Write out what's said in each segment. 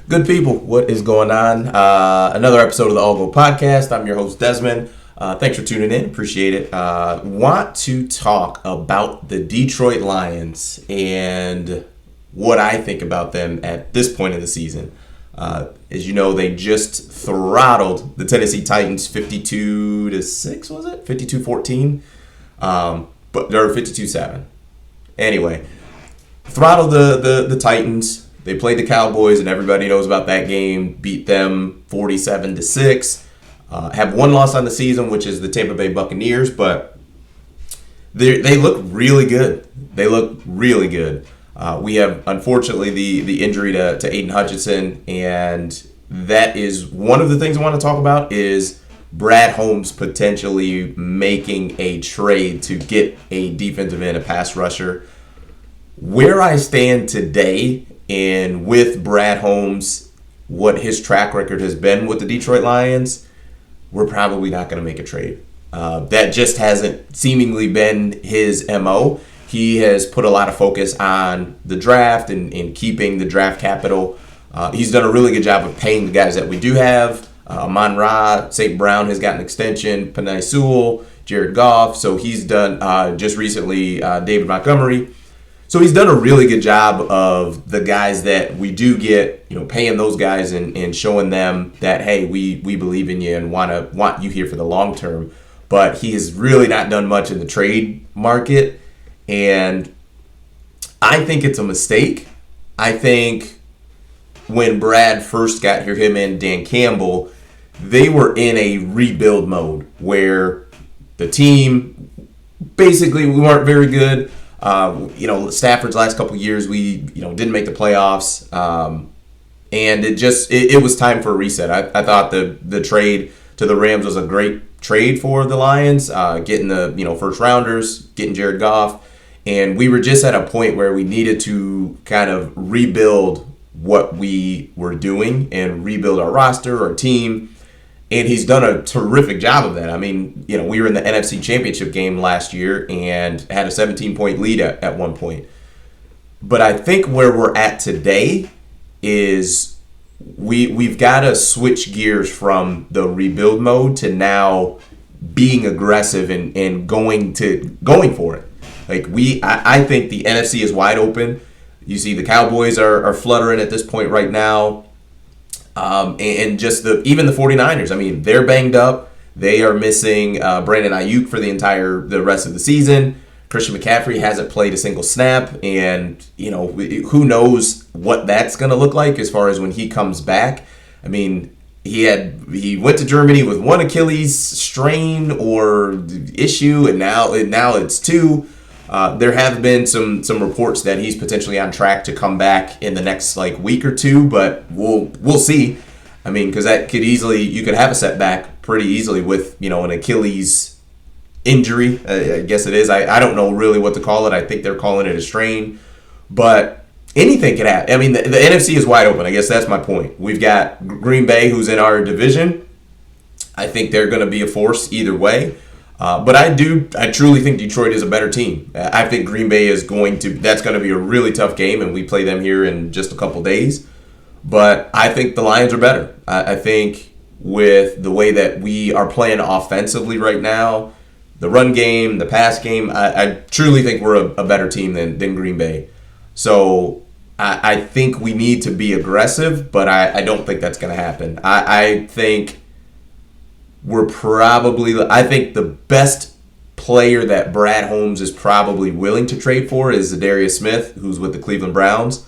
Good people, what is going on? Another episode of the All Go Podcast. I'm your host, Desmond. Thanks for tuning in. Appreciate it. Want to talk about the Detroit Lions and what I think about them at this point in the season. As you know, they just throttled the Tennessee Titans 52-6, was it? 52-14? But they're 52-7. Anyway, throttled the Titans. They played the Cowboys, and everybody knows about that game. Beat them 47-6. Have one loss on the season, which is the Tampa Bay Buccaneers, but they look really good. They look really good. We have, unfortunately, the injury to Aiden Hutchinson, and that is one of the things I want to talk about is Brad Holmes potentially making a trade to get a defensive end, a pass rusher. Where I stand today, and with Brad Holmes, what his track record has been with the Detroit Lions, we're probably not going to make a trade. That just hasn't seemingly been his MO. He has put a lot of focus on the draft and keeping the draft capital. He's done a really good job of paying the guys that we do have. Amon-Ra, St. Brown has got an extension, Penei Sewell, Jared Goff. So he's done just recently David Montgomery. So he's done a really good job of the guys that we do get, paying those guys and showing them that, hey, we believe in you and want you here for the long term. But he has really not done much in the trade market. And I think it's a mistake. I think when Brad first got here, him and Dan Campbell, they were in a rebuild mode where the team, basically, we weren't very good. Stafford's last couple of years, we didn't make the playoffs, and it was time for a reset. I thought the trade to the Rams was a great trade for the Lions, getting the first rounders, getting Jared Goff, and we were just at a point where we needed to kind of rebuild what we were doing and rebuild our roster, our team. And he's done a terrific job of that. I mean, we were in the NFC Championship game last year and had a 17-point lead at one point. But I think where we're at today is we've got to switch gears from the rebuild mode to now being aggressive and going for it. I think the NFC is wide open. You see the Cowboys are fluttering at this point right now. And just even the 49ers, I mean, they're banged up. They are missing Brandon Ayuk for the rest of the season. Christian McCaffrey hasn't played a single snap, and who knows what that's going to look like as far as when he comes back. I mean, he went to Germany with one Achilles strain or issue, and now it's two. There have been some reports that he's potentially on track to come back in the next week or two, but we'll see. I mean, because you could have a setback pretty easily with an Achilles injury. I guess it is. I don't know really what to call it. I think they're calling it a strain, but anything could happen. I mean, the NFC is wide open. I guess that's my point. We've got Green Bay, who's in our division. I think they're going to be a force either way. But I truly think Detroit is a better team. I think Green Bay that's going to be a really tough game, and we play them here in just a couple days. But I think the Lions are better. I think with the way that we are playing offensively right now, the run game, the pass game, I truly think we're a better team than Green Bay. So I think we need to be aggressive, but I don't think that's going to happen. I think I think the best player that Brad Holmes is probably willing to trade for is Zadarius Smith, who's with the Cleveland Browns.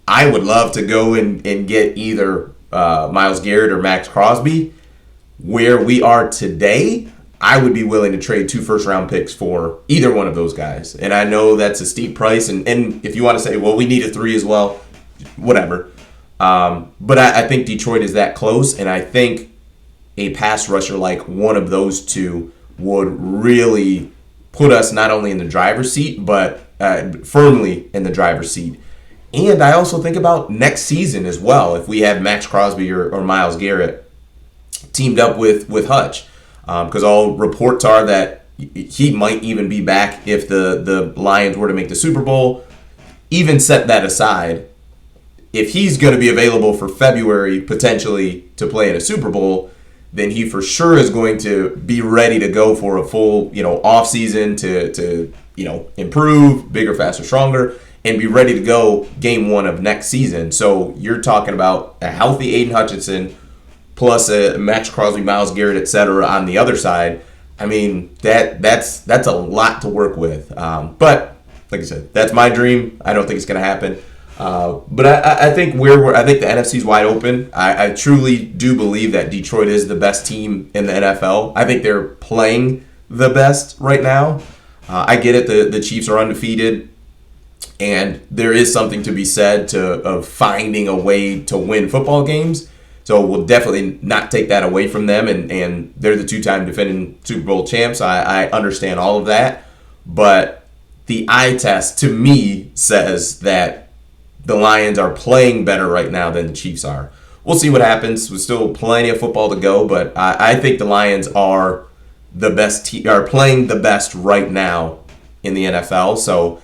I would love to go and get either Myles Garrett or Max Crosby. Where we are today, I would be willing to trade 2 first-round picks for either one of those guys. And I know that's a steep price, and if you want to say, well, we need a 3 as well, whatever. But I think Detroit is that close, and I think a pass rusher like one of those two would really put us not only in the driver's seat, but firmly in the driver's seat. And I also think about next season as well, if we have Max Crosby or Myles Garrett teamed up with Hutch. Because all reports are that he might even be back if the Lions were to make the Super Bowl. Even set that aside, if he's going to be available for February potentially to play in a Super Bowl, then he for sure is going to be ready to go for a full, off season to improve, bigger, faster, stronger, and be ready to go game one of next season. So you're talking about a healthy Aiden Hutchinson plus a Max Crosby, Myles Garrett, etc. on the other side. I mean, that's a lot to work with. But like I said, that's my dream. I don't think it's going to happen. But I think I think the NFC's wide open. I truly do believe that Detroit is the best team in the NFL. I think they're playing the best right now. I get it. The Chiefs are undefeated, and there is something to be said of finding a way to win football games. So we'll definitely not take that away from them, and they're the two-time defending Super Bowl champs. I understand all of that, but the eye test to me says that the Lions are playing better right now than the Chiefs are. We'll see what happens. There's still plenty of football to go, but I think the Lions are the best are playing the best right now in the NFL. So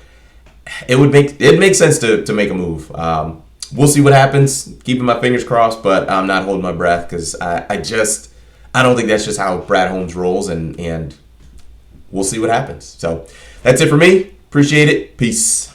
it makes sense to make a move. We'll see what happens. Keeping my fingers crossed, but I'm not holding my breath because I don't think that's just how Brad Holmes rolls, and we'll see what happens. So that's it for me. Appreciate it. Peace.